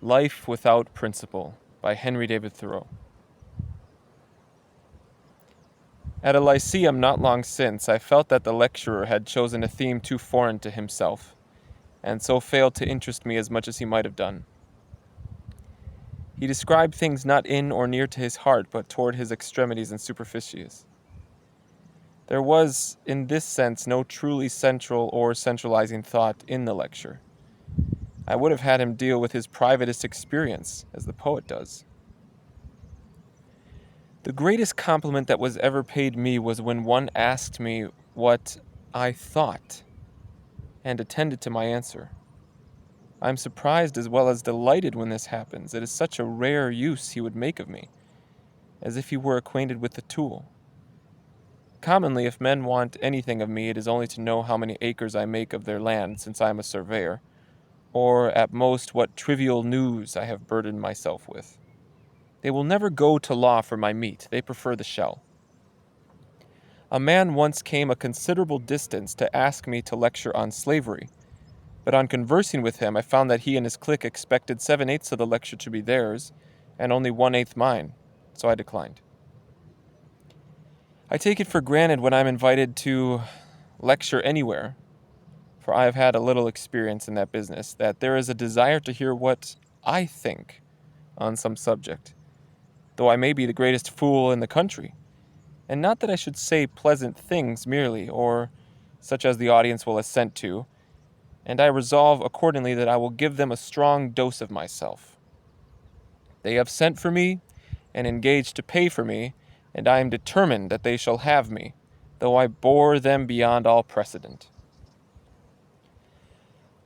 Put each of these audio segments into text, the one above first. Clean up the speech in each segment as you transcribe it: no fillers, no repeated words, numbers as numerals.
Life Without Principle by Henry David Thoreau. At a lyceum not long since, I felt that the lecturer had chosen a theme too foreign to himself, and so failed to interest me as much as he might have done. He described things not in or near to his heart, but toward his extremities and superficies. There was, in this sense, no truly central or centralizing thought in the lecture. I would have had him deal with his privatest experience, as the poet does. The greatest compliment that was ever paid me was when one asked me what I thought, and attended to my answer. I am surprised as well as delighted when this happens. It is such a rare use he would make of me, as if he were acquainted with the tool. Commonly, if men want anything of me, it is only to know how many acres I make of their land, since I am a surveyor, or at most what trivial news I have burdened myself with. They will never go to law for my meat. They prefer the shell. A man once came a considerable distance to ask me to lecture on slavery, but on conversing with him, I found that he and his clique expected 7/8 of the lecture to be theirs, and only 1/8 mine, so I declined. I take it for granted when I'm invited to lecture anywhere, for I have had a little experience in that business, that there is a desire to hear what I think on some subject, though I may be the greatest fool in the country. And not that I should say pleasant things merely, or such as the audience will assent to, and I resolve accordingly that I will give them a strong dose of myself. They have sent for me, and engaged to pay for me, and I am determined that they shall have me, though I bore them beyond all precedent.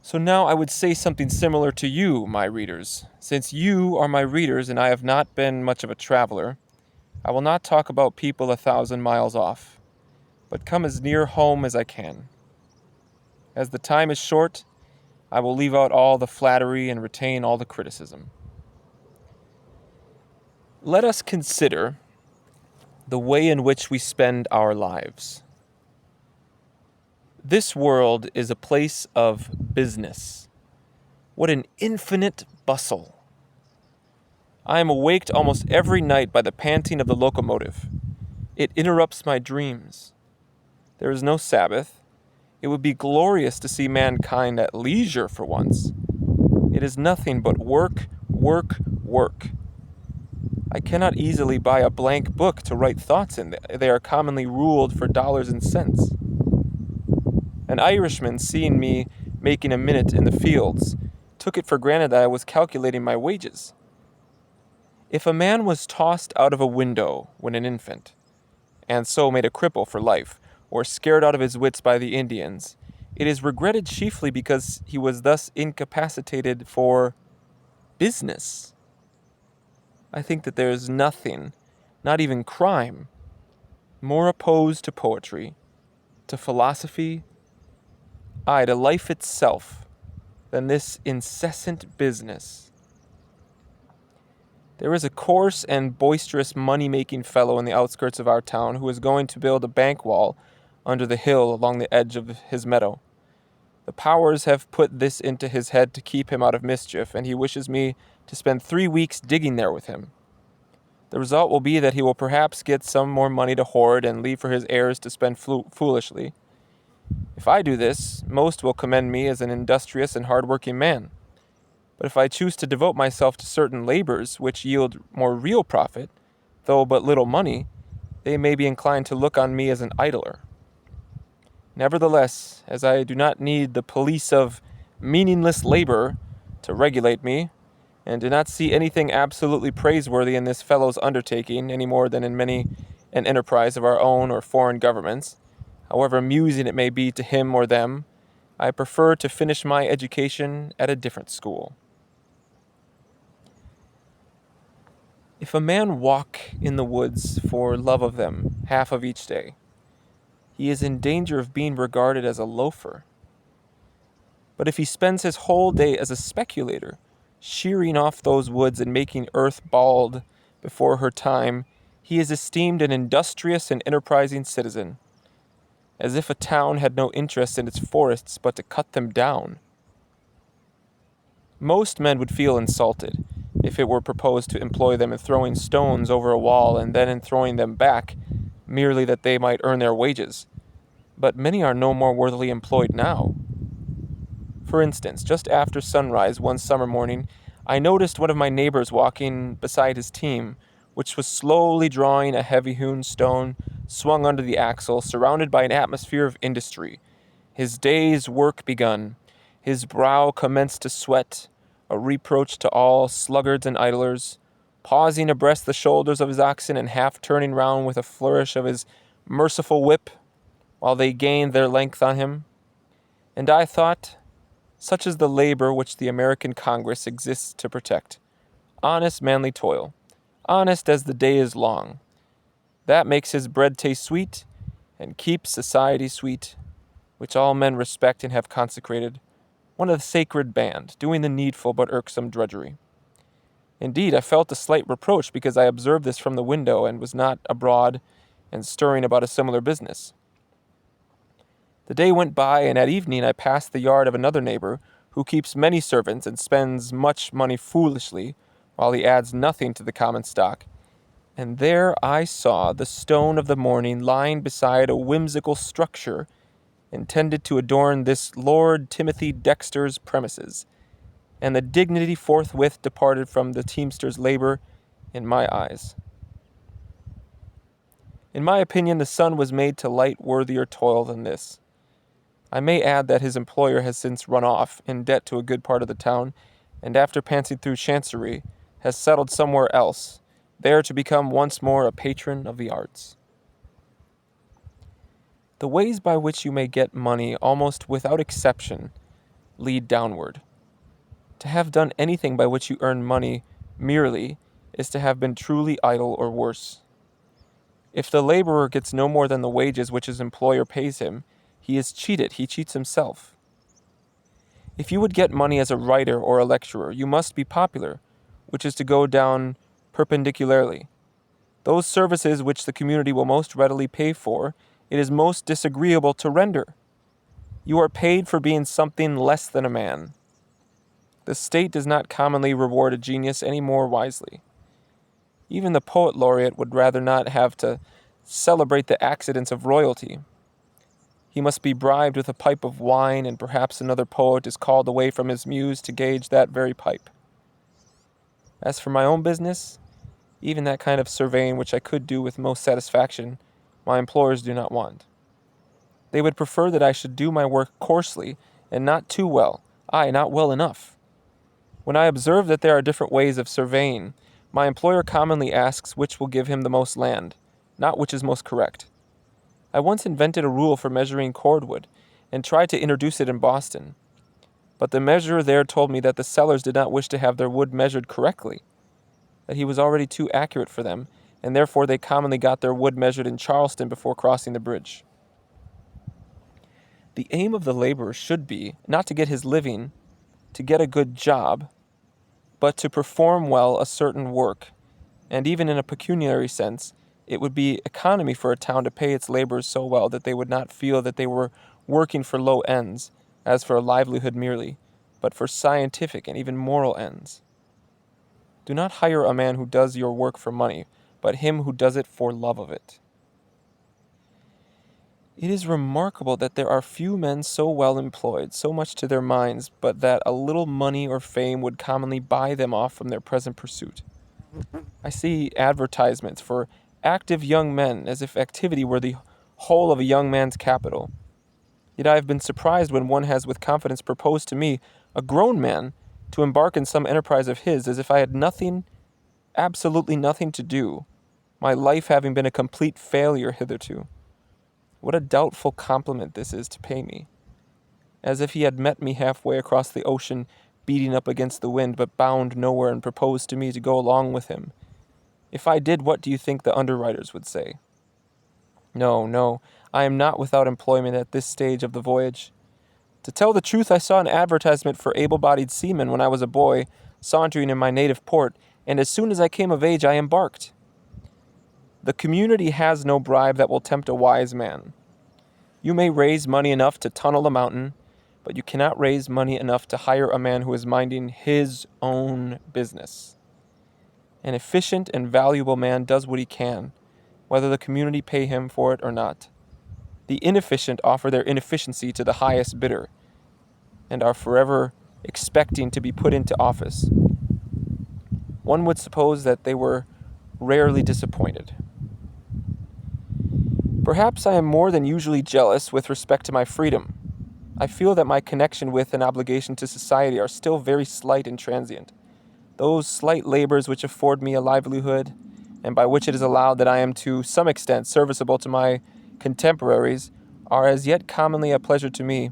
So now I would say something similar to you, my readers. Since you are my readers and I have not been much of a traveler, I will not talk about people 1,000 miles off, but come as near home as I can. As the time is short, I will leave out all the flattery and retain all the criticism. Let us consider the way in which we spend our lives. This world is a place of business. What an infinite bustle! I am awaked almost every night by the panting of the locomotive. It interrupts my dreams. There is no Sabbath. It would be glorious to see mankind at leisure for once. It is nothing but work, work, work. I cannot easily buy a blank book to write thoughts in. They are commonly ruled for dollars and cents. An Irishman, seeing me making a minute in the fields, took it for granted that I was calculating my wages. If a man was tossed out of a window when an infant, and so made a cripple for life, or scared out of his wits by the Indians, it is regretted chiefly because he was thus incapacitated for business. I think that there is nothing, not even crime, more opposed to poetry, to philosophy, aye, to life itself, than this incessant business. There is a coarse and boisterous money-making fellow in the outskirts of our town who is going to build a bank wall under the hill along the edge of his meadow. The powers have put this into his head to keep him out of mischief, and he wishes me to spend 3 weeks digging there with him. The result will be that he will perhaps get some more money to hoard and leave for his heirs to spend foolishly. If I do this, most will commend me as an industrious and hard-working man. But if I choose to devote myself to certain labors which yield more real profit, though but little money, they may be inclined to look on me as an idler. Nevertheless, as I do not need the police of meaningless labor to regulate me, and do not see anything absolutely praiseworthy in this fellow's undertaking any more than in many an enterprise of our own or foreign governments, however amusing it may be to him or them, I prefer to finish my education at a different school. If a man walk in the woods for love of them half of each day, he is in danger of being regarded as a loafer. But if he spends his whole day as a speculator, shearing off those woods and making earth bald before her time, he is esteemed an industrious and enterprising citizen, as if a town had no interest in its forests but to cut them down. Most men would feel insulted if it were proposed to employ them in throwing stones over a wall and then in throwing them back, merely that they might earn their wages. But many are no more worthily employed now. For instance, just after sunrise one summer morning, I noticed one of my neighbors walking beside his team, which was slowly drawing a heavy hewn stone swung under the axle, surrounded by an atmosphere of industry. His day's work begun. His brow commenced to sweat, a reproach to all sluggards and idlers, pausing abreast the shoulders of his oxen and half turning round with a flourish of his merciful whip, while they gained their length on him. And I thought, such is the labor which the American Congress exists to protect. Honest, manly toil. Honest as the day is long. That makes his bread taste sweet, and keeps society sweet, which all men respect and have consecrated, one of the sacred band, doing the needful but irksome drudgery. Indeed, I felt a slight reproach because I observed this from the window and was not abroad and stirring about a similar business. The day went by, and at evening I passed the yard of another neighbor who keeps many servants and spends much money foolishly, while he adds nothing to the common stock. And there I saw the stone of the morning lying beside a whimsical structure intended to adorn this Lord Timothy Dexter's premises, and the dignity forthwith departed from the teamster's labor in my eyes. In my opinion, the sun was made to light worthier toil than this. I may add that his employer has since run off, in debt to a good part of the town, and after passing through Chancery, has settled somewhere else, there to become once more a patron of the arts. The ways by which you may get money, almost without exception, lead downward. To have done anything by which you earn money merely is to have been truly idle or worse. If the laborer gets no more than the wages which his employer pays him, he is cheated, he cheats himself. If you would get money as a writer or a lecturer, you must be popular, which is to go down perpendicularly. Those services which the community will most readily pay for, it is most disagreeable to render. You are paid for being something less than a man. The state does not commonly reward a genius any more wisely. Even the poet laureate would rather not have to celebrate the accidents of royalty. He must be bribed with a pipe of wine, and perhaps another poet is called away from his muse to gauge that very pipe. As for my own business, even that kind of surveying which I could do with most satisfaction, my employers do not want. They would prefer that I should do my work coarsely, and not too well, not well enough. When I observe that there are different ways of surveying, my employer commonly asks which will give him the most land, not which is most correct. I once invented a rule for measuring cordwood, and tried to introduce it in Boston. But the measurer there told me that the sellers did not wish to have their wood measured correctly, that he was already too accurate for them, and therefore they commonly got their wood measured in Charleston before crossing the bridge. The aim of the laborer should be not to get his living, to get a good job, but to perform well a certain work, and even in a pecuniary sense, it would be economy for a town to pay its laborers so well that they would not feel that they were working for low ends, as for a livelihood merely, but for scientific and even moral ends. Do not hire a man who does your work for money, but him who does it for love of it. It is remarkable that there are few men so well employed, so much to their minds, but that a little money or fame would commonly buy them off from their present pursuit. I see advertisements for active young men, as if activity were the whole of a young man's capital. Yet I have been surprised when one has with confidence proposed to me, a grown man, to embark in some enterprise of his, as if I had nothing, absolutely nothing to do, my life having been a complete failure hitherto. What a doubtful compliment this is to pay me. As if he had met me halfway across the ocean, beating up against the wind, but bound nowhere, and proposed to me to go along with him. If I did, what do you think the underwriters would say? No, I am not without employment at this stage of the voyage. To tell the truth, I saw an advertisement for able-bodied seamen when I was a boy, sauntering in my native port, and as soon as I came of age, I embarked. The community has no bribe that will tempt a wise man. You may raise money enough to tunnel a mountain, but you cannot raise money enough to hire a man who is minding his own business. An efficient and valuable man does what he can, whether the community pay him for it or not. The inefficient offer their inefficiency to the highest bidder and are forever expecting to be put into office. One would suppose that they were rarely disappointed. Perhaps I am more than usually jealous with respect to my freedom. I feel that my connection with and obligation to society are still very slight and transient. Those slight labors which afford me a livelihood, and by which it is allowed that I am to some extent serviceable to my contemporaries, are as yet commonly a pleasure to me,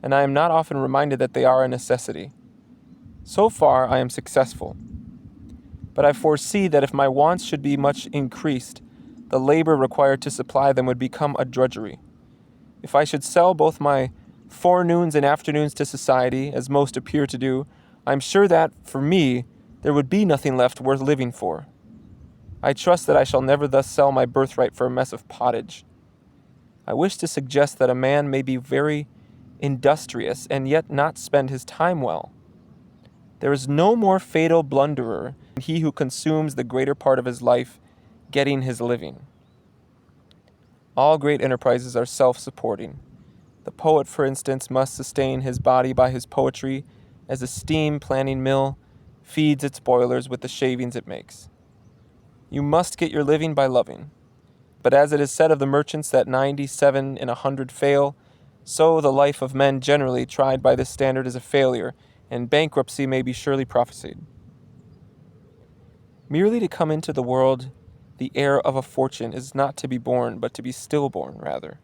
and I am not often reminded that they are a necessity. So far I am successful, but I foresee that if my wants should be much increased, the labor required to supply them would become a drudgery. If I should sell both my forenoons and afternoons to society, as most appear to do, I am sure that, for me, there would be nothing left worth living for. I trust that I shall never thus sell my birthright for a mess of pottage. I wish to suggest that a man may be very industrious and yet not spend his time well. There is no more fatal blunderer than he who consumes the greater part of his life getting his living. All great enterprises are self-supporting. The poet, for instance, must sustain his body by his poetry, as a steam planing mill feeds its boilers with the shavings it makes. You must get your living by loving. But as it is said of the merchants that 97 in 100 fail, so the life of men generally tried by this standard is a failure, and bankruptcy may be surely prophesied. Merely to come into the world the heir of a fortune is not to be born, but to be stillborn, rather.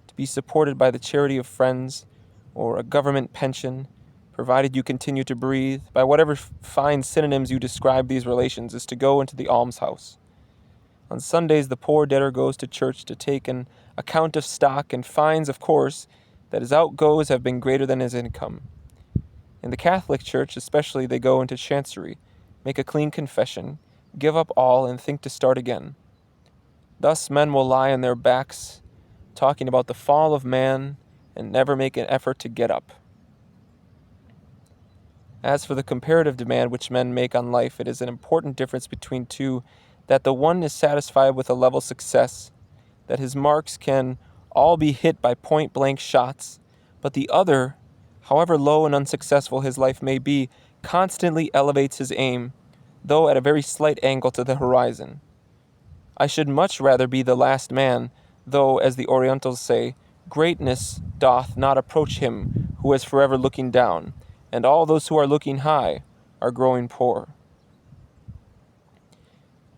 To be supported by the charity of friends, or a government pension, provided you continue to breathe, by whatever fine synonyms you describe these relations, is to go into the almshouse. On Sundays the poor debtor goes to church to take an account of stock, and finds, of course, that his outgoes have been greater than his income. In the Catholic Church especially they go into chancery, make a clean confession, give up all, and think to start again. Thus men will lie on their backs, talking about the fall of man, and never make an effort to get up. As for the comparative demand which men make on life, it is an important difference between two, that the one is satisfied with a level success, that his marks can all be hit by point-blank shots, but the other, however low and unsuccessful his life may be, constantly elevates his aim, though at a very slight angle to the horizon. I should much rather be the last man, though, as the Orientals say, greatness doth not approach him who is forever looking down, and all those who are looking high are growing poor.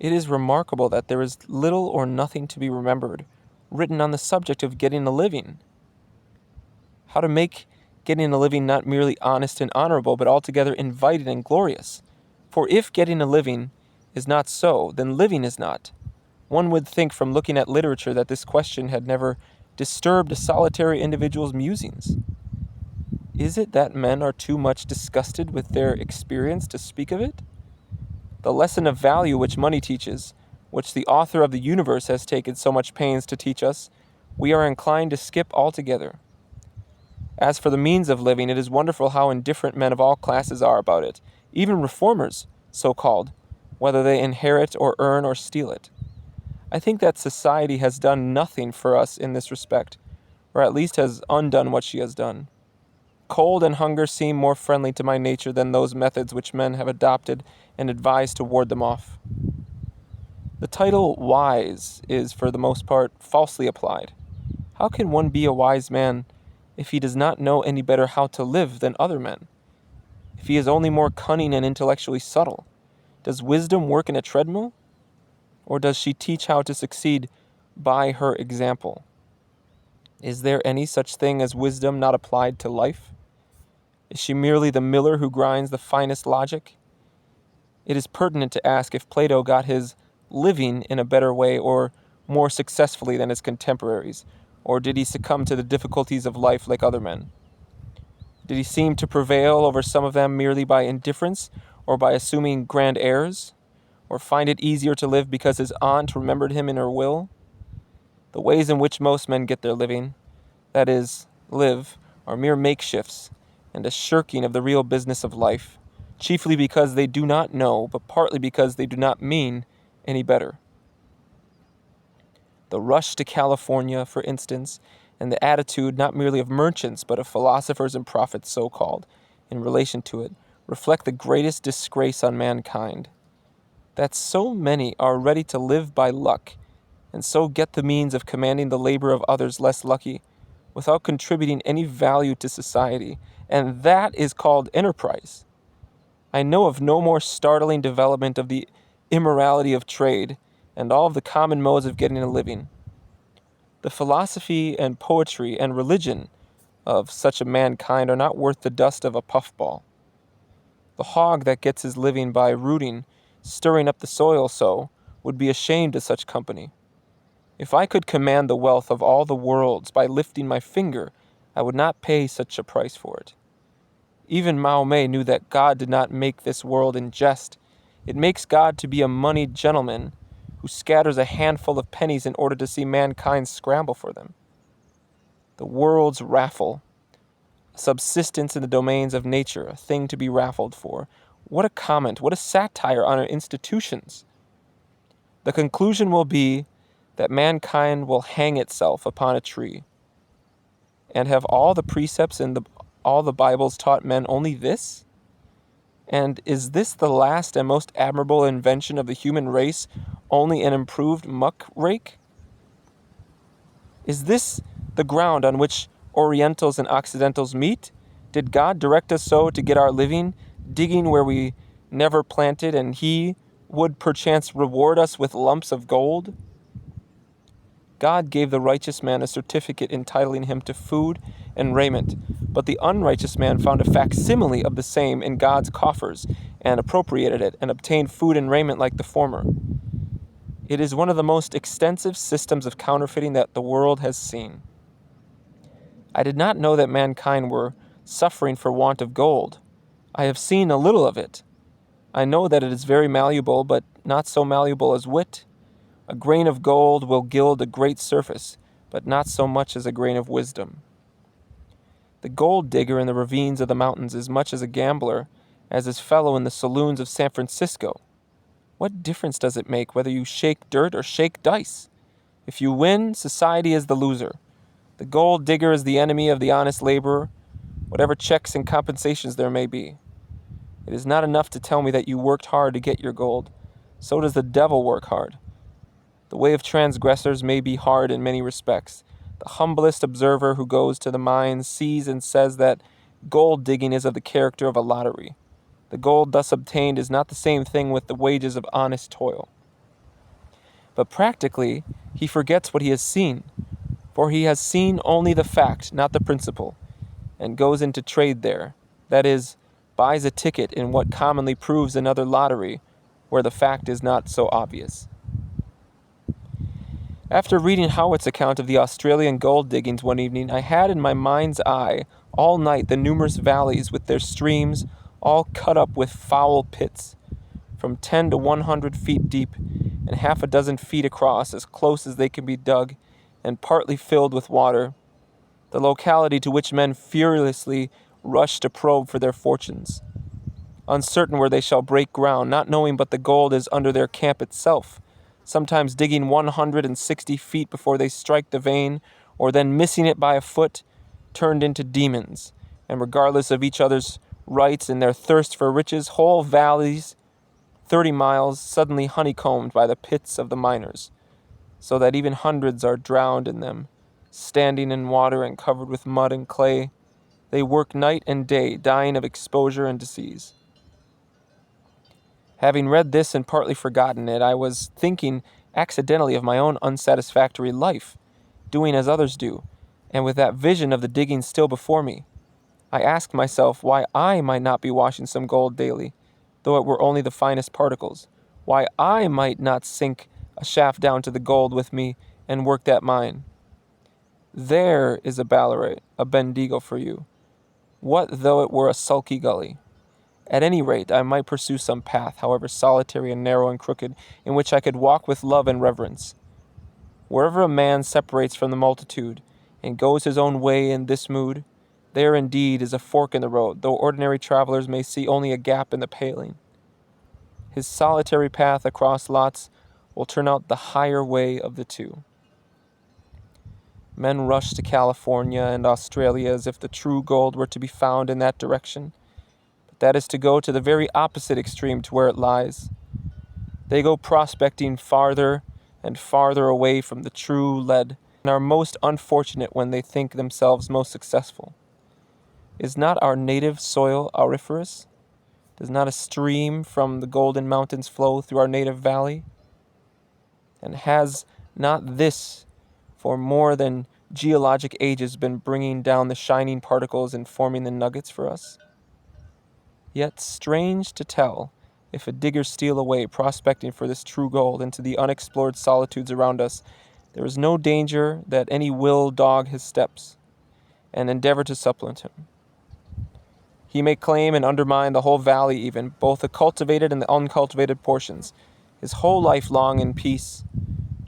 It is remarkable that there is little or nothing to be remembered written on the subject of getting a living. How to make getting a living not merely honest and honorable, but altogether inviting and glorious. For if getting a living is not so, then living is not. One would think from looking at literature that this question had never disturbed a solitary individual's musings. Is it that men are too much disgusted with their experience to speak of it? The lesson of value which money teaches, which the author of the universe has taken so much pains to teach us, we are inclined to skip altogether. As for the means of living, it is wonderful how indifferent men of all classes are about it, even reformers, so-called, whether they inherit or earn or steal it. I think that society has done nothing for us in this respect, or at least has undone what she has done. Cold and hunger seem more friendly to my nature than those methods which men have adopted and advised to ward them off. The title wise is, for the most part, falsely applied. How can one be a wise man if he does not know any better how to live than other men? If he is only more cunning and intellectually subtle? Does wisdom work in a treadmill? Or does she teach how to succeed by her example? Is there any such thing as wisdom not applied to life? Is she merely the miller who grinds the finest logic? It is pertinent to ask if Plato got his living in a better way or more successfully than his contemporaries, or did he succumb to the difficulties of life like other men? Did he seem to prevail over some of them merely by indifference or by assuming grand airs, or find it easier to live because his aunt remembered him in her will? The ways in which most men get their living, that is, live, are mere makeshifts and a shirking of the real business of life, chiefly because they do not know, but partly because they do not mean any better. The rush to California, for instance, and the attitude not merely of merchants, but of philosophers and prophets so-called, in relation to it, reflect the greatest disgrace on mankind. That so many are ready to live by luck, and so get the means of commanding the labor of others less lucky, without contributing any value to society, and that is called enterprise. I know of no more startling development of the immorality of trade and all of the common modes of getting a living. The philosophy and poetry and religion of such a mankind are not worth the dust of a puffball. The hog that gets his living by rooting, stirring up the soil so, would be ashamed of such company. If I could command the wealth of all the worlds by lifting my finger, I would not pay such a price for it. Even Mahomet knew that God did not make this world in jest. It makes God to be a moneyed gentleman who scatters a handful of pennies in order to see mankind scramble for them. The world's raffle, a subsistence in the domains of nature, a thing to be raffled for. What a comment, what a satire on our institutions! The conclusion will be that mankind will hang itself upon a tree. And have all the precepts in all the Bibles taught men only this? And is this the last and most admirable invention of the human race, only an improved muck-rake? Is this the ground on which Orientals and Occidentals meet? Did God direct us so to get our living, digging where we never planted, and He would perchance reward us with lumps of gold? God gave the righteous man a certificate entitling him to food and raiment, but the unrighteous man found a facsimile of the same in God's coffers, and appropriated it, and obtained food and raiment like the former. It is one of the most extensive systems of counterfeiting that the world has seen. I did not know that mankind were suffering for want of gold. I have seen a little of it. I know that it is very malleable, but not so malleable as wit. A grain of gold will gild a great surface, but not so much as a grain of wisdom. The gold digger in the ravines of the mountains is much as a gambler, as his fellow in the saloons of San Francisco. What difference does it make whether you shake dirt or shake dice? If you win, society is the loser. The gold digger is the enemy of the honest laborer, whatever checks and compensations there may be. It is not enough to tell me that you worked hard to get your gold. So does the devil work hard. The way of transgressors may be hard in many respects. The humblest observer who goes to the mines sees and says that gold digging is of the character of a lottery. The gold thus obtained is not the same thing with the wages of honest toil. But practically, he forgets what he has seen, for he has seen only the fact, not the principle, and goes into trade there, that is, buys a ticket in what commonly proves another lottery, where the fact is not so obvious. After reading Howitt's account of the Australian gold diggings one evening, I had in my mind's eye all night the numerous valleys with their streams, all cut up with foul pits, from 10 to 100 feet deep, and half a dozen feet across, as close as they can be dug, and partly filled with water, the locality to which men furiously rush to probe for their fortunes, uncertain where they shall break ground, not knowing but the gold is under their camp itself, sometimes digging 160 feet before they strike the vein, or then missing it by a foot, turned into demons, and regardless of each other's rights in their thirst for riches, whole valleys, 30 miles, suddenly honeycombed by the pits of the miners, so that even hundreds are drowned in them, standing in water and covered with mud and clay. They work night and day, dying of exposure and disease. Having read this and partly forgotten it, I was thinking accidentally of my own unsatisfactory life, doing as others do, and with that vision of the digging still before me. I asked myself why I might not be washing some gold daily, though it were only the finest particles, why I might not sink a shaft down to the gold with me and work that mine. There is a Ballarat, a Bendigo for you. What though it were a sulky gully? At any rate, I might pursue some path, however solitary and narrow and crooked, in which I could walk with love and reverence. Wherever a man separates from the multitude, and goes his own way in this mood, There indeed is a fork in the road, though ordinary travelers may see only a gap in the paling. His solitary path across lots will turn out the higher way of the two. Men rush to California and Australia as if the true gold were to be found in that direction, but that is to go to the very opposite extreme to where it lies. They go prospecting farther and farther away from the true lead, and are most unfortunate when they think themselves most successful. Is not our native soil auriferous? Does not a stream from the Golden Mountains flow through our native valley? And has not this, for more than geologic ages, been bringing down the shining particles and forming the nuggets for us? Yet, strange to tell, if a digger steal away prospecting for this true gold into the unexplored solitudes around us, there is no danger that any will dog his steps and endeavor to supplant him. He may claim and undermine the whole valley even, both the cultivated and the uncultivated portions, his whole life long in peace,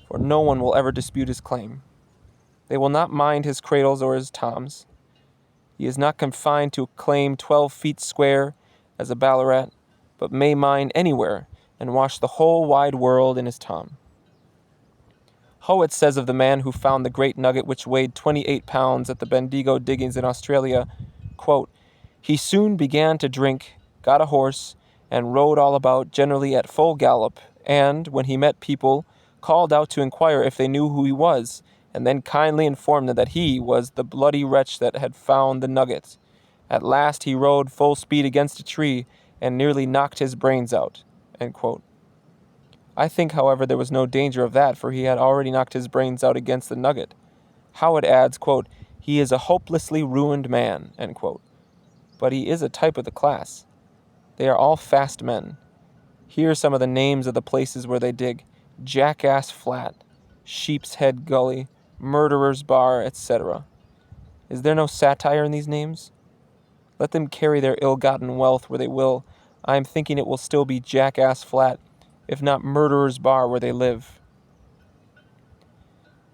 for no one will ever dispute his claim. They will not mind his cradles or his toms. He is not confined to a claim 12 feet square as a Ballarat, but may mine anywhere and wash the whole wide world in his tom. Howitt says of the man who found the great nugget which weighed 28 pounds at the Bendigo diggings in Australia, quote, "He soon began to drink, got a horse, and rode all about, generally at full gallop, and, when he met people, called out to inquire if they knew who he was, and then kindly informed them that he was the bloody wretch that had found the nugget. At last he rode full speed against a tree, and nearly knocked his brains out." End quote. I think, however, there was no danger of that, for he had already knocked his brains out against the nugget. Howitt adds, quote, "He is a hopelessly ruined man," end quote. But he is a type of the class. They are all fast men. Here are some of the names of the places where they dig: Jackass Flat, Sheep's Head Gully, Murderer's Bar, etc. Is there no satire in these names? Let them carry their ill-gotten wealth where they will. I am thinking it will still be Jackass Flat, if not Murderer's Bar, where they live.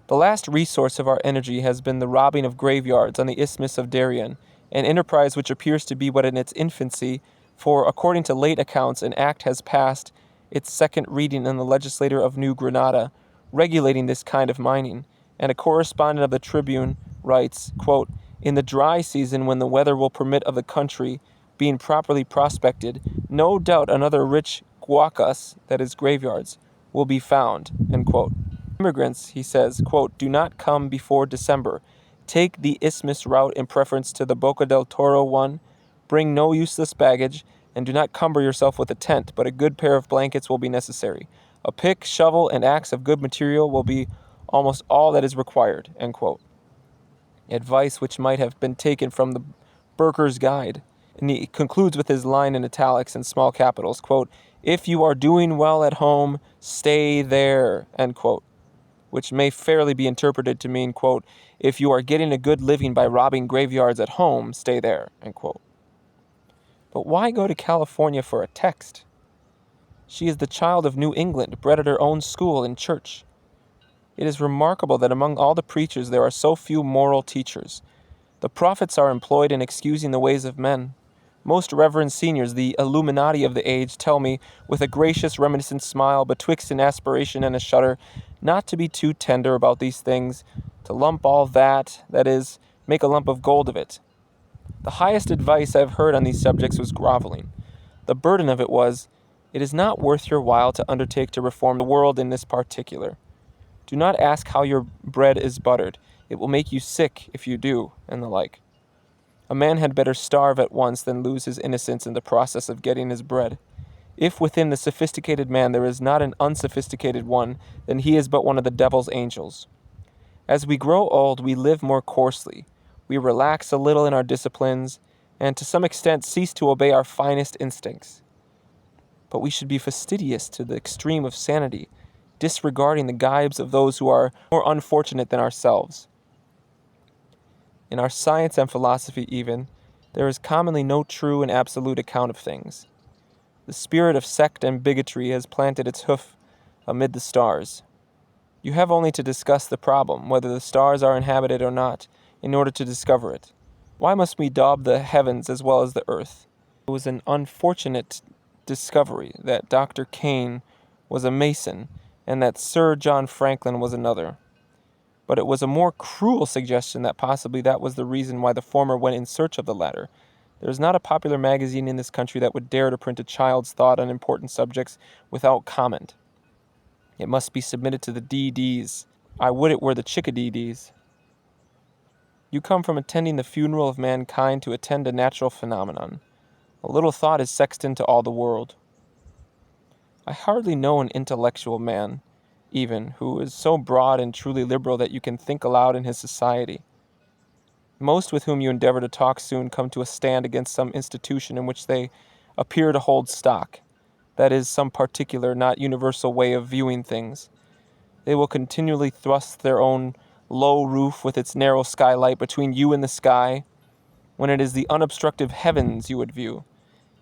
The last resource of our energy has been the robbing of graveyards on the Isthmus of Darien, an enterprise which appears to be but in its infancy, for, according to late accounts, an act has passed its second reading in the legislature of New Granada, regulating this kind of mining, and a correspondent of the Tribune writes, quote, "In the dry season, when the weather will permit of the country being properly prospected, no doubt another rich guacas, that is graveyards, will be found," end quote. Immigrants, he says, quote, "do not come before December. Take the Isthmus route in preference to the Boca del Toro one. Bring no useless baggage, and do not cumber yourself with a tent, but a good pair of blankets will be necessary. A pick, shovel, and axe of good material will be almost all that is required," end quote. Advice which might have been taken from the Burker's Guide. And he concludes with his line in italics and small capitals, quote, "If you are doing well at home, stay there," end quote, which may fairly be interpreted to mean, quote, "If you are getting a good living by robbing graveyards at home, stay there," end quote. But why go to California for a text? She is the child of New England, bred at her own school and church. It is remarkable that among all the preachers there are so few moral teachers. The prophets are employed in excusing the ways of men. Most reverend seniors, the Illuminati of the age, tell me, with a gracious reminiscent smile betwixt an aspiration and a shudder, not to be too tender about these things, to lump all that is, make a lump of gold of it. The highest advice I have heard on these subjects was groveling. The burden of it was, "It is not worth your while to undertake to reform the world in this particular. Do not ask how your bread is buttered. It will make you sick if you do," and the like. A man had better starve at once than lose his innocence in the process of getting his bread. If within the sophisticated man there is not an unsophisticated one, then he is but one of the devil's angels. As we grow old, we live more coarsely. We relax a little in our disciplines, and to some extent cease to obey our finest instincts. But we should be fastidious to the extreme of sanity, disregarding the gibes of those who are more unfortunate than ourselves. In our science and philosophy even, there is commonly no true and absolute account of things. The spirit of sect and bigotry has planted its hoof amid the stars. You have only to discuss the problem, whether the stars are inhabited or not, in order to discover it. Why must we daub the heavens as well as the earth? It was an unfortunate discovery that Dr. Kane was a Mason and that Sir John Franklin was another. But it was a more cruel suggestion that possibly that was the reason why the former went in search of the latter. There is not a popular magazine in this country that would dare to print a child's thought on important subjects without comment. It must be submitted to the DDs. I would it were the Chickadees. You come from attending the funeral of mankind to attend a natural phenomenon. A little thought is sexton to all the world. I hardly know an intellectual man, even, who is so broad and truly liberal that you can think aloud in his society. Most with whom you endeavor to talk soon come to a stand against some institution in which they appear to hold stock, that is, some particular, not universal way of viewing things. They will continually thrust their own low roof with its narrow skylight between you and the sky, when it is the unobstructive heavens you would view.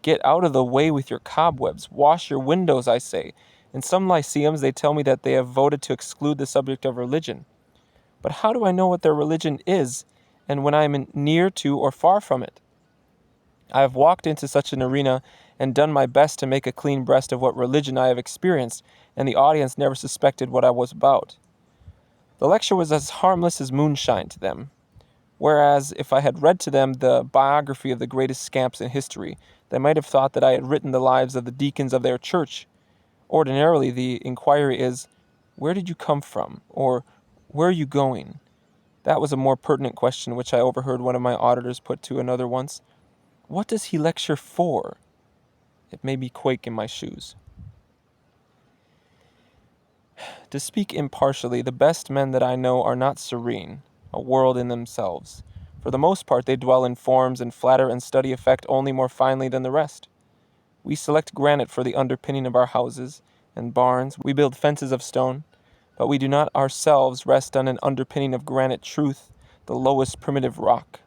Get out of the way with your cobwebs. Wash your windows, I say. In some lyceums they tell me that they have voted to exclude the subject of religion. But how do I know what their religion is, and when I am near to or far from it? I have walked into such an arena and done my best to make a clean breast of what religion I have experienced, and the audience never suspected what I was about. The lecture was as harmless as moonshine to them, whereas if I had read to them the biography of the greatest scamps in history, they might have thought that I had written the lives of the deacons of their church. Ordinarily, the inquiry is, "Where did you come from?" or "Where are you going?" That was a more pertinent question which I overheard one of my auditors put to another once. "What does he lecture for?" It made me quake in my shoes. To speak impartially, the best men that I know are not serene, a world in themselves. For the most part, they dwell in forms and flatter and study effect only more finely than the rest. We select granite for the underpinning of our houses and barns. We build fences of stone, but we do not ourselves rest on an underpinning of granite truth, the lowest primitive rock.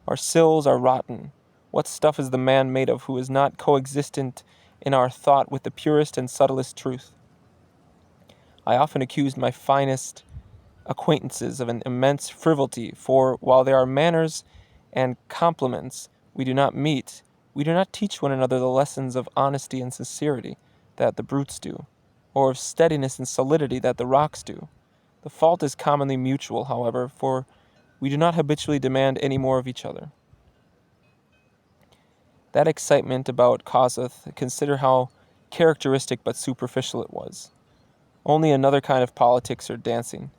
Our sills are rotten. What stuff is the man made of who is not coexistent in our thought with the purest and subtlest truth? I often accused my finest acquaintances of an immense frivolity, for while there are manners and compliments we do not meet, we do not teach one another the lessons of honesty and sincerity that the brutes do, or of steadiness and solidity that the rocks do. The fault is commonly mutual, however, for we do not habitually demand any more of each other. That excitement about Kossuth, consider how characteristic but superficial it was. Only another kind of politics or dancing.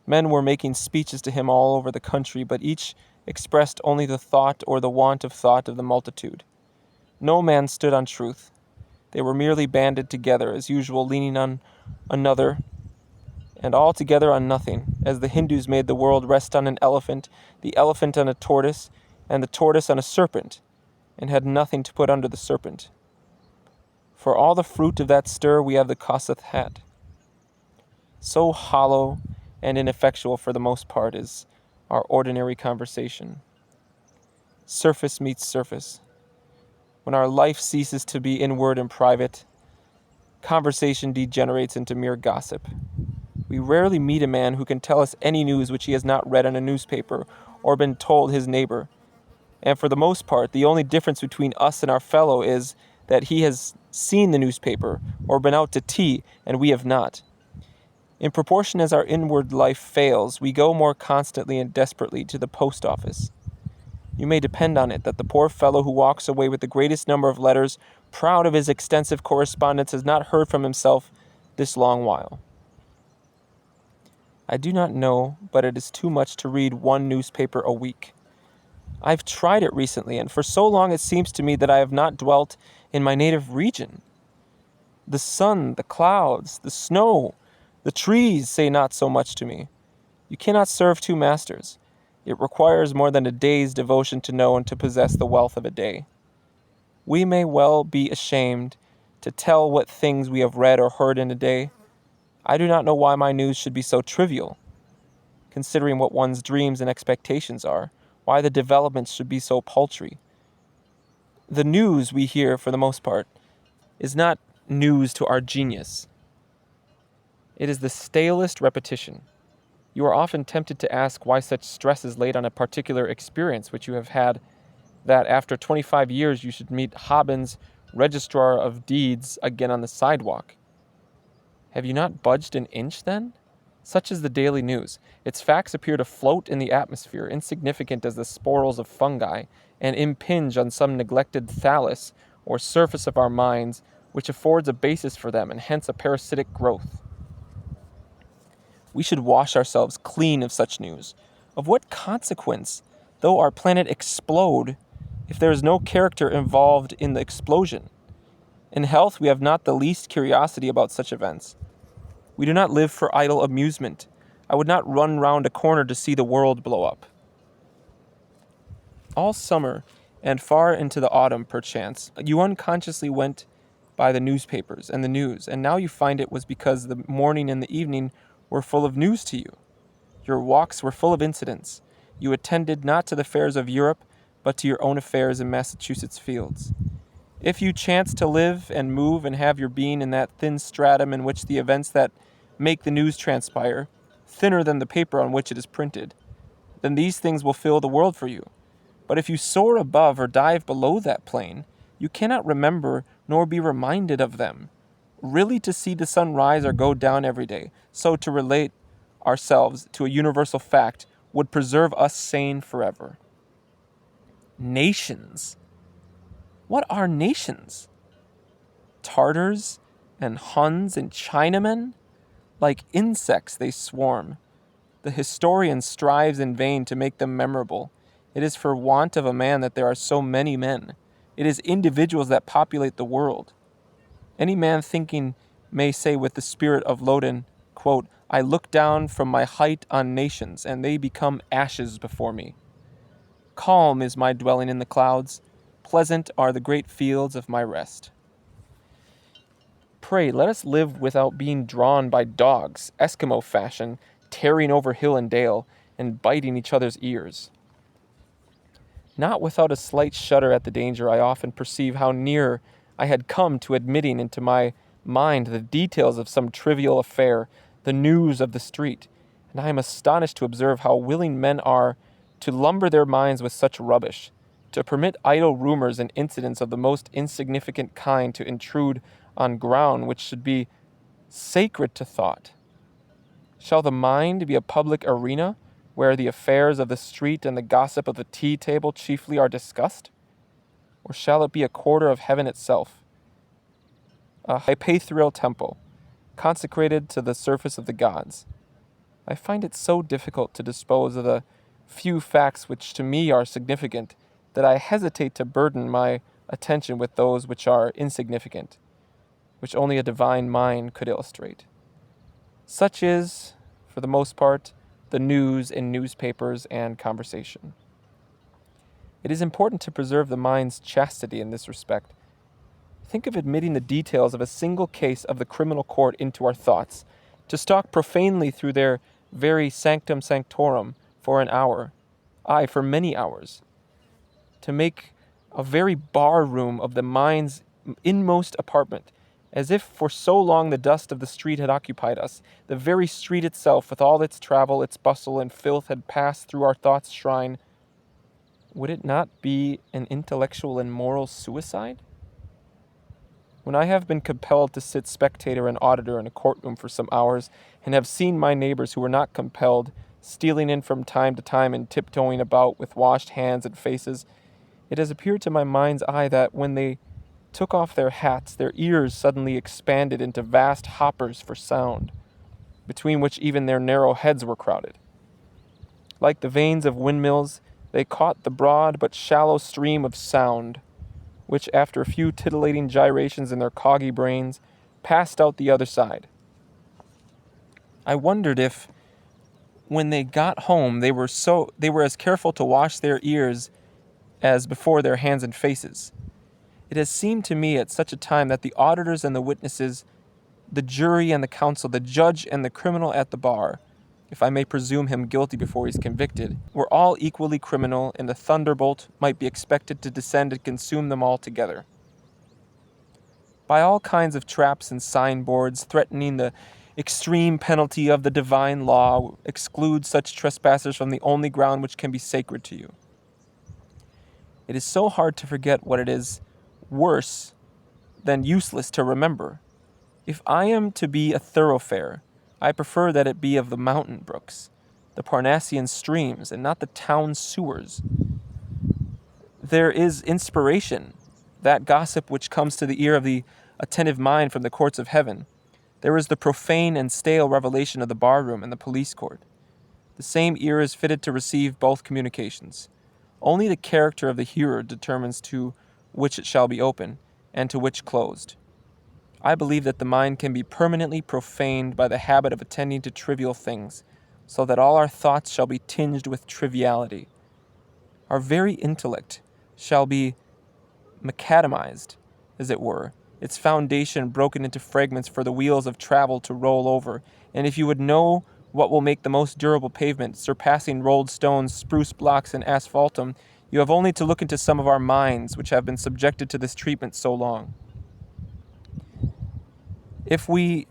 Men were making speeches to him all over the country, but each expressed only the thought or the want of thought of the multitude. No man stood on truth. They were merely banded together, as usual, leaning on another, and all together on nothing, as the Hindus made the world rest on an elephant, the elephant on a tortoise, and the tortoise on a serpent, and had nothing to put under the serpent. For all the fruit of that stir we have the Kossuth hat. So hollow and ineffectual for the most part is our ordinary conversation. Surface meets surface. When our life ceases to be inward and private, conversation degenerates into mere gossip. We rarely meet a man who can tell us any news which he has not read in a newspaper or been told his neighbor. And for the most part, the only difference between us and our fellow is that he has seen the newspaper or been out to tea, and we have not. In proportion as our inward life fails, we go more constantly and desperately to the post office. You may depend on it that the poor fellow who walks away with the greatest number of letters, proud of his extensive correspondence, has not heard from himself this long while. I do not know, but it is too much to read one newspaper a week. I've tried it recently, and for so long it seems to me that I have not dwelt in my native region. The sun, the clouds, the snow, the trees say not so much to me. You cannot serve two masters. It requires more than a day's devotion to know and to possess the wealth of a day. We may well be ashamed to tell what things we have read or heard in a day. I do not know why my news should be so trivial, considering what one's dreams and expectations are, why the developments should be so paltry. The news we hear, for the most part, is not news to our genius. It is the stalest repetition. You are often tempted to ask why such stress is laid on a particular experience which you have had, that after 25 years you should meet Hobbins, registrar of deeds, again on the sidewalk. Have you not budged an inch, then? Such is the daily news. Its facts appear to float in the atmosphere, insignificant as the sporals of fungi, and impinge on some neglected thallus or surface of our minds, which affords a basis for them, and hence a parasitic growth. We should wash ourselves clean of such news. Of what consequence, though our planet explode, if there is no character involved in the explosion? In health, we have not the least curiosity about such events. We do not live for idle amusement. I would not run round a corner to see the world blow up. All summer, and far into the autumn, perchance, you unconsciously went by the newspapers and the news, and now you find it was because the morning and the evening were full of news to you. Your walks were full of incidents. You attended not to the fairs of Europe, but to your own affairs in Massachusetts fields. If you chance to live and move and have your being in that thin stratum in which the events that make the news transpire, thinner than the paper on which it is printed, then these things will fill the world for you. But if you soar above or dive below that plane, you cannot remember nor be reminded of them. Really to see the sun rise or go down every day, so to relate ourselves to a universal fact, would preserve us sane forever. Nations. What are nations? Tartars and Huns and Chinamen? Like insects they swarm. The historian strives in vain to make them memorable. It is for want of a man that there are so many men. It is individuals that populate the world. Any man thinking may say with the spirit of Lodin, quote, I look down from my height on nations, and they become ashes before me. Calm is my dwelling in the clouds. Pleasant are the great fields of my rest. Pray, let us live without being drawn by dogs, Eskimo fashion, tearing over hill and dale, and biting each other's ears. Not without a slight shudder at the danger, I often perceive how near I had come to admitting into my mind the details of some trivial affair, the news of the street, and I am astonished to observe how willing men are to lumber their minds with such rubbish, to permit idle rumors and incidents of the most insignificant kind to intrude on ground which should be sacred to thought. Shall the mind be a public arena where the affairs of the street and the gossip of the tea table chiefly are discussed? Or shall it be a quarter of heaven itself, a hypaethral temple, consecrated to the service of the gods? I find it so difficult to dispose of the few facts which to me are significant, that I hesitate to burden my attention with those which are insignificant, which only a divine mind could illustrate. Such is, for the most part, the news in newspapers and conversation. It is important to preserve the mind's chastity in this respect. Think of admitting the details of a single case of the criminal court into our thoughts, to stalk profanely through their very sanctum sanctorum for an hour, aye, for many hours, to make a very bar room of the mind's inmost apartment, as if for so long the dust of the street had occupied us. The very street itself, with all its travel, its bustle, and filth, had passed through our thoughts' shrine. Would it not be an intellectual and moral suicide? When I have been compelled to sit spectator and auditor in a courtroom for some hours, and have seen my neighbors who were not compelled, stealing in from time to time and tiptoeing about with washed hands and faces, it has appeared to my mind's eye that when they took off their hats, their ears suddenly expanded into vast hoppers for sound, between which even their narrow heads were crowded. Like the vanes of windmills, they caught the broad but shallow stream of sound, which, after a few titillating gyrations in their coggy brains, passed out the other side. I wondered if, when they got home, they were as careful to wash their ears as before their hands and faces. It has seemed to me at such a time that the auditors and the witnesses, the jury and the counsel, the judge and the criminal at the bar, if I may presume him guilty before he's convicted, were all equally criminal, and a thunderbolt might be expected to descend and consume them all together. By all kinds of traps and signboards threatening the extreme penalty of the divine law, exclude such trespassers from the only ground which can be sacred to you. It is so hard to forget what it is worse than useless to remember. If I am to be a thoroughfare, I prefer that it be of the mountain brooks, the Parnassian streams, and not the town sewers. There is inspiration, that gossip which comes to the ear of the attentive mind from the courts of heaven. There is the profane and stale revelation of the barroom and the police court. The same ear is fitted to receive both communications. Only the character of the hearer determines to which it shall be open, and to which closed. I believe that the mind can be permanently profaned by the habit of attending to trivial things, so that all our thoughts shall be tinged with triviality. Our very intellect shall be macadamized, as it were, its foundation broken into fragments for the wheels of travel to roll over. And if you would know what will make the most durable pavement, surpassing rolled stones, spruce blocks, and asphaltum, you have only to look into some of our minds which have been subjected to this treatment so long. If we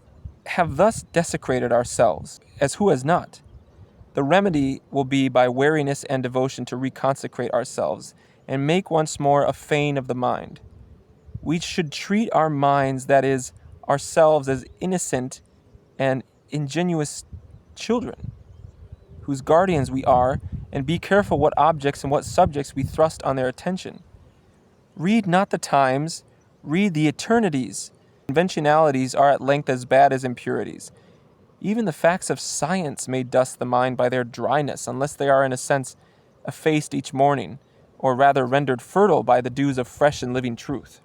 have thus desecrated ourselves, as who has not, the remedy will be by wariness and devotion to reconsecrate ourselves and make once more a fane of the mind. We should treat our minds, that is, ourselves, as innocent and ingenuous children, whose guardians we are, and be careful what objects and what subjects we thrust on their attention. Read not the times, read the eternities. Conventionalities are at length as bad as impurities. Even the facts of science may dust the mind by their dryness, unless they are in a sense effaced each morning, or rather rendered fertile by the dews of fresh and living truth.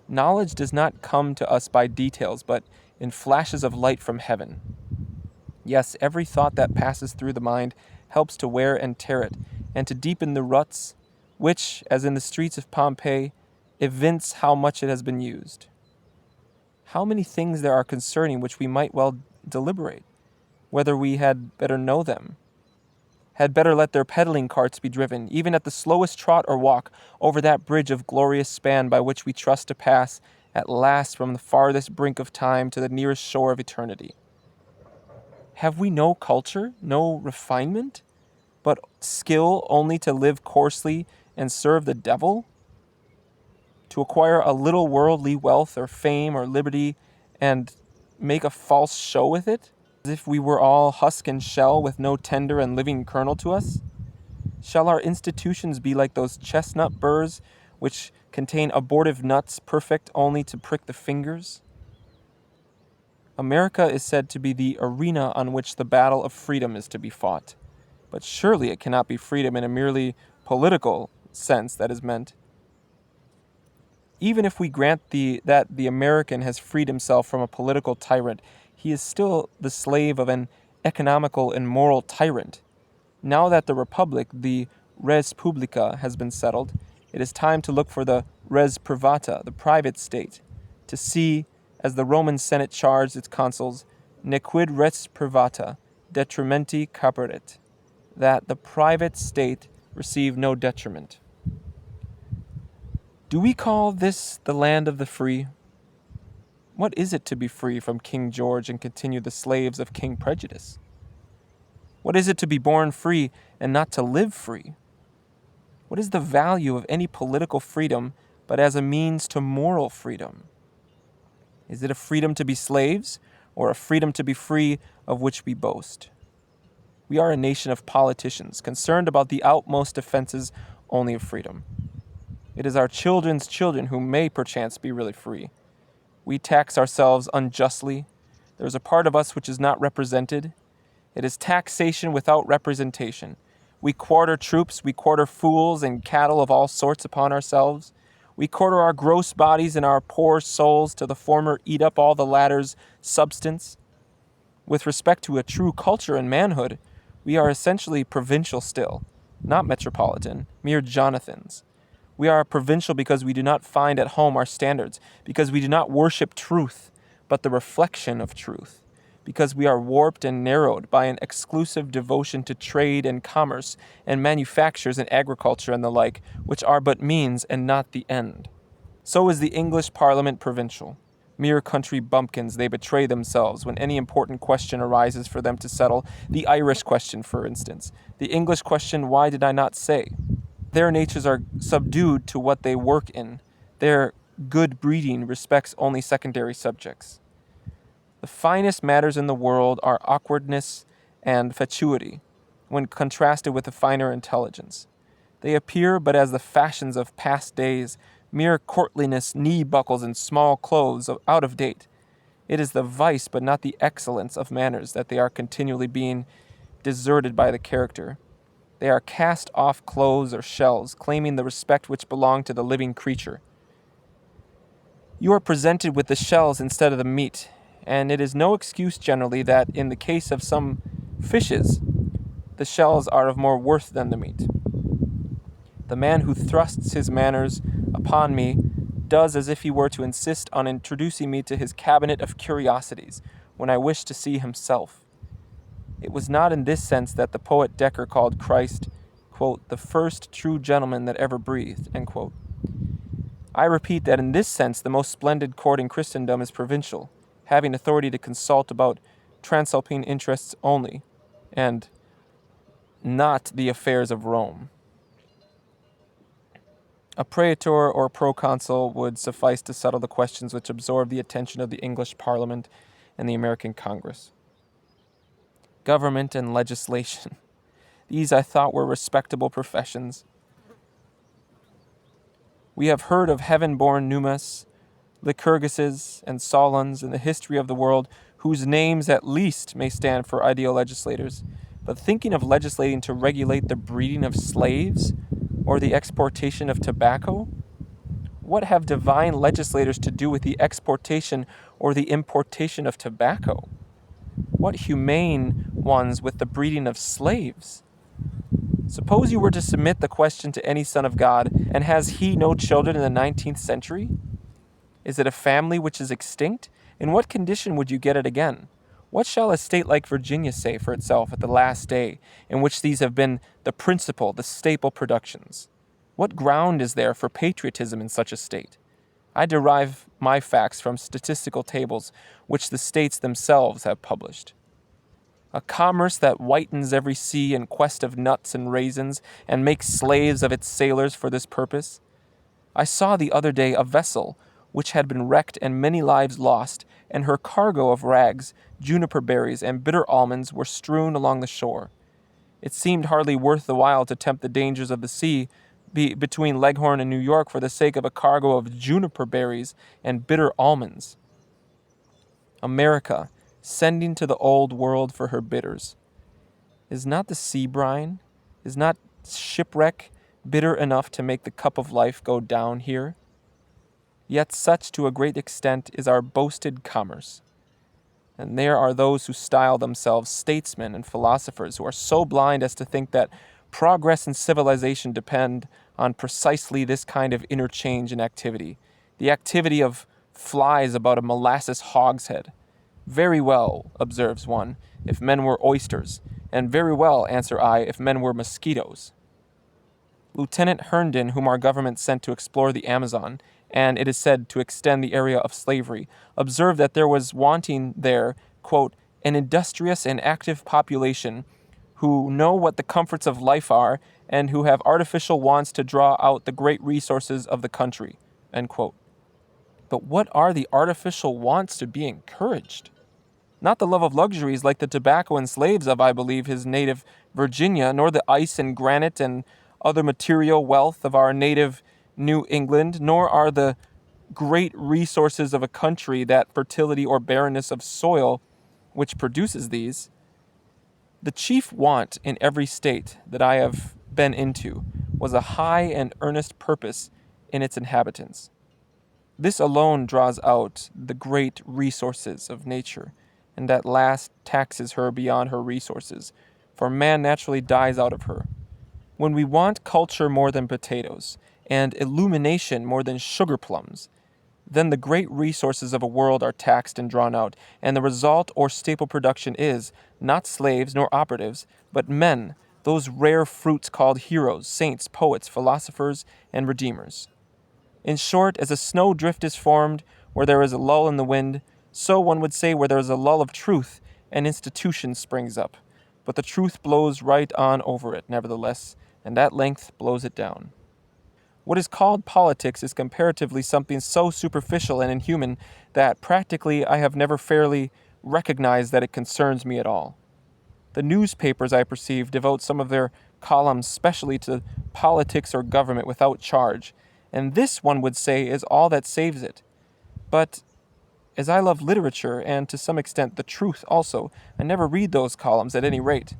Knowledge does not come to us by details, but in flashes of light from heaven. Yes, every thought that passes through the mind helps to wear and tear it, and to deepen the ruts, which, as in the streets of Pompeii, evince how much it has been used. How many things there are concerning which we might well deliberate, whether we had better know them, had better let their peddling carts be driven, even at the slowest trot or walk, over that bridge of glorious span by which we trust to pass at last from the farthest brink of time to the nearest shore of eternity. Have we no culture, no refinement, but skill only to live coarsely and serve the devil? To acquire a little worldly wealth or fame or liberty and make a false show with it, as if we were all husk and shell with no tender and living kernel to us? Shall our institutions be like those chestnut burrs which contain abortive nuts perfect only to prick the fingers? America is said to be the arena on which the battle of freedom is to be fought, but surely it cannot be freedom in a merely political sense that is meant. Even if we grant that the American has freed himself from a political tyrant, he is still the slave of an economical and moral tyrant. Now that the republic, the res publica, has been settled, it is time to look for the res privata, the private state, to see, as the Roman Senate charged its consuls, nequid res privata detrimenti caperit, that the private state receive no detriment. Do we call this the land of the free? What is it to be free from King George and continue the slaves of King Prejudice? What is it to be born free and not to live free? What is the value of any political freedom but as a means to moral freedom? Is it a freedom to be slaves, or a freedom to be free of which we boast? We are a nation of politicians, concerned about the outmost defenses only of freedom. It is our children's children who may perchance be really free. We tax ourselves unjustly. There is a part of us which is not represented. It is taxation without representation. We quarter troops, we quarter fools and cattle of all sorts upon ourselves. We quarter our gross bodies and our poor souls till the former eat up all the latter's substance. With respect to a true culture and manhood, we are essentially provincial still, not metropolitan, mere Jonathans. We are provincial because we do not find at home our standards, because we do not worship truth, but the reflection of truth, because we are warped and narrowed by an exclusive devotion to trade and commerce and manufactures and agriculture and the like, which are but means and not the end. So is the English Parliament provincial. Mere country bumpkins, they betray themselves when any important question arises for them to settle. The Irish question, for instance. The English question, why did I not say? Their natures are subdued to what they work in. Their good breeding respects only secondary subjects. The finest matters in the world are awkwardness and fatuity, when contrasted with the finer intelligence. They appear but as the fashions of past days, mere courtliness, knee buckles, and small clothes out of date. It is the vice but not the excellence of manners that they are continually being deserted by the character. They are cast off clothes or shells, claiming the respect which belonged to the living creature. You are presented with the shells instead of the meat, and it is no excuse generally that in the case of some fishes, the shells are of more worth than the meat. The man who thrusts his manners upon me does as if he were to insist on introducing me to his cabinet of curiosities when I wish to see himself. It was not in this sense that the poet Dekker called Christ, quote, the first true gentleman that ever breathed, end quote. I repeat that in this sense the most splendid court in Christendom is provincial, having authority to consult about transalpine interests only, and not the affairs of Rome. A praetor or proconsul would suffice to settle the questions which absorb the attention of the English Parliament and the American Congress. Government and legislation. These I thought were respectable professions. We have heard of heaven-born Numas, Lycurguses, and Solons in the history of the world, whose names at least may stand for ideal legislators. But thinking of legislating to regulate the breeding of slaves or the exportation of tobacco? What have divine legislators to do with the exportation or the importation of tobacco? What humane ones with the breeding of slaves? Suppose you were to submit the question to any son of God, and has he no children in the 19th century? Is it a family which is extinct? In what condition would you get it again? What shall a state like Virginia say for itself at the last day, in which these have been the principal, the staple productions? What ground is there for patriotism in such a state? I derive my facts from statistical tables which the states themselves have published. A commerce that whitens every sea in quest of nuts and raisins, and makes slaves of its sailors for this purpose. I saw the other day a vessel which had been wrecked and many lives lost, and her cargo of rags, juniper berries, and bitter almonds were strewn along the shore. It seemed hardly worth the while to tempt the dangers of the sea between Leghorn and New York for the sake of a cargo of juniper berries and bitter almonds. America, sending to the old world for her bitters. Is not the sea brine, is not shipwreck bitter enough to make the cup of life go down here? Yet such to a great extent is our boasted commerce. And there are those who style themselves statesmen and philosophers who are so blind as to think that progress and civilization depend on precisely this kind of interchange and activity, the activity of flies about a molasses hogshead. Very well, observes one, if men were oysters, and very well, answer I, if men were mosquitoes. Lieutenant Herndon, whom our government sent to explore the Amazon, and it is said to extend the area of slavery, observed that there was wanting there, quote, an industrious and active population who know what the comforts of life are and who have artificial wants to draw out the great resources of the country, end quote. But what are the artificial wants to be encouraged? Not the love of luxuries like the tobacco and slaves of, I believe, his native Virginia, nor the ice and granite and other material wealth of our native New England, nor are the great resources of a country that fertility or barrenness of soil which produces these. The chief want in every state that I have been into was a high and earnest purpose in its inhabitants. This alone draws out the great resources of nature, and at last taxes her beyond her resources, for man naturally dies out of her. When we want culture more than potatoes, and illumination more than sugar plums, then the great resources of a world are taxed and drawn out, and the result or staple production is, not slaves nor operatives, but men, those rare fruits called heroes, saints, poets, philosophers, and redeemers. In short, as a snowdrift is formed where there is a lull in the wind, so one would say where there is a lull of truth, an institution springs up. But the truth blows right on over it, nevertheless, and at length blows it down. What is called politics is comparatively something so superficial and inhuman that practically I have never fairly recognized that it concerns me at all. The newspapers, I perceive, devote some of their columns specially to politics or government without charge, and this, one would say, is all that saves it. But as I love literature, and to some extent the truth also, I never read those columns at any rate.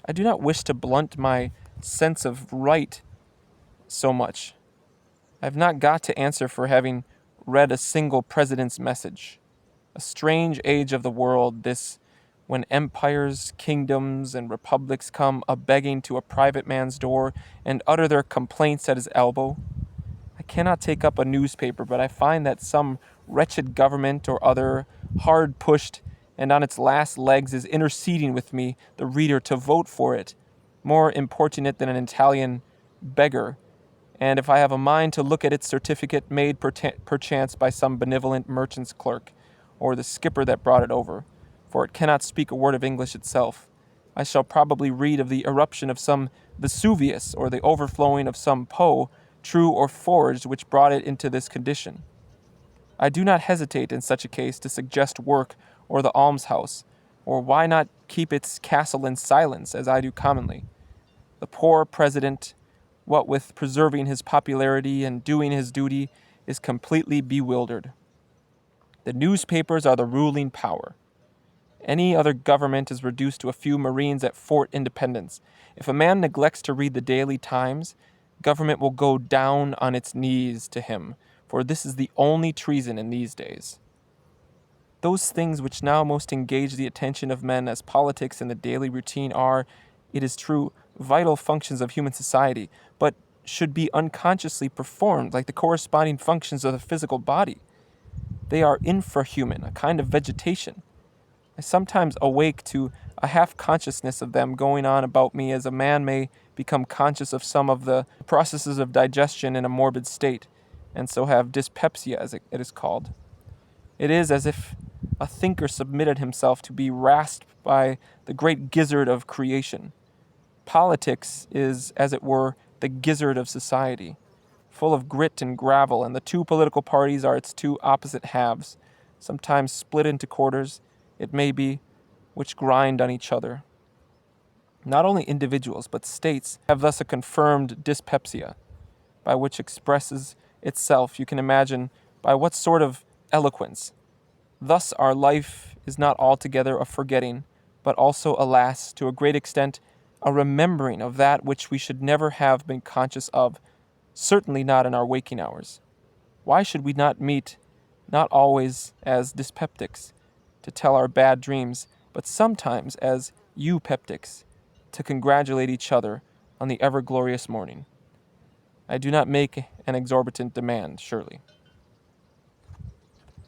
I do not wish to blunt my sense of right so much. I have not got to answer for having read a single president's message. A strange age of the world, this, when empires, kingdoms, and republics come a-begging to a private man's door and utter their complaints at his elbow. I cannot take up a newspaper, but I find that some wretched government or other, hard pushed, and on its last legs is interceding with me, the reader, to vote for it, more importunate than an Italian beggar, and if I have a mind to look at its certificate made perchance by some benevolent merchant's clerk, or the skipper that brought it over, for it cannot speak a word of English itself, I shall probably read of the eruption of some Vesuvius, or the overflowing of some Po, true or forged, which brought it into this condition. I do not hesitate in such a case to suggest work or the almshouse, or why not keep its castle in silence, as I do commonly. The poor president, what with preserving his popularity and doing his duty, is completely bewildered. The newspapers are the ruling power. Any other government is reduced to a few Marines at Fort Independence. If a man neglects to read the Daily Times, government will go down on its knees to him, for this is the only treason in these days. Those things which now most engage the attention of men as politics and the daily routine are, it is true, vital functions of human society, but should be unconsciously performed like the corresponding functions of the physical body. They are infrahuman, a kind of vegetation. I sometimes awake to a half-consciousness of them going on about me as a man may become conscious of some of the processes of digestion in a morbid state, and so have dyspepsia, as it is called. It is as if a thinker submitted himself to be rasped by the great gizzard of creation. Politics is, as it were, the gizzard of society, full of grit and gravel, and the two political parties are its two opposite halves, sometimes split into quarters, it may be, which grind on each other. Not only individuals, but states have thus a confirmed dyspepsia, by which expresses itself, you can imagine, by what sort of eloquence. Thus our life is not altogether a forgetting, but also, alas, to a great extent, a remembering of that which we should never have been conscious of, certainly not in our waking hours. Why should we not meet, not always as dyspeptics, to tell our bad dreams, but sometimes as eupeptics, to congratulate each other on the ever-glorious morning? I do not make an exorbitant demand, surely.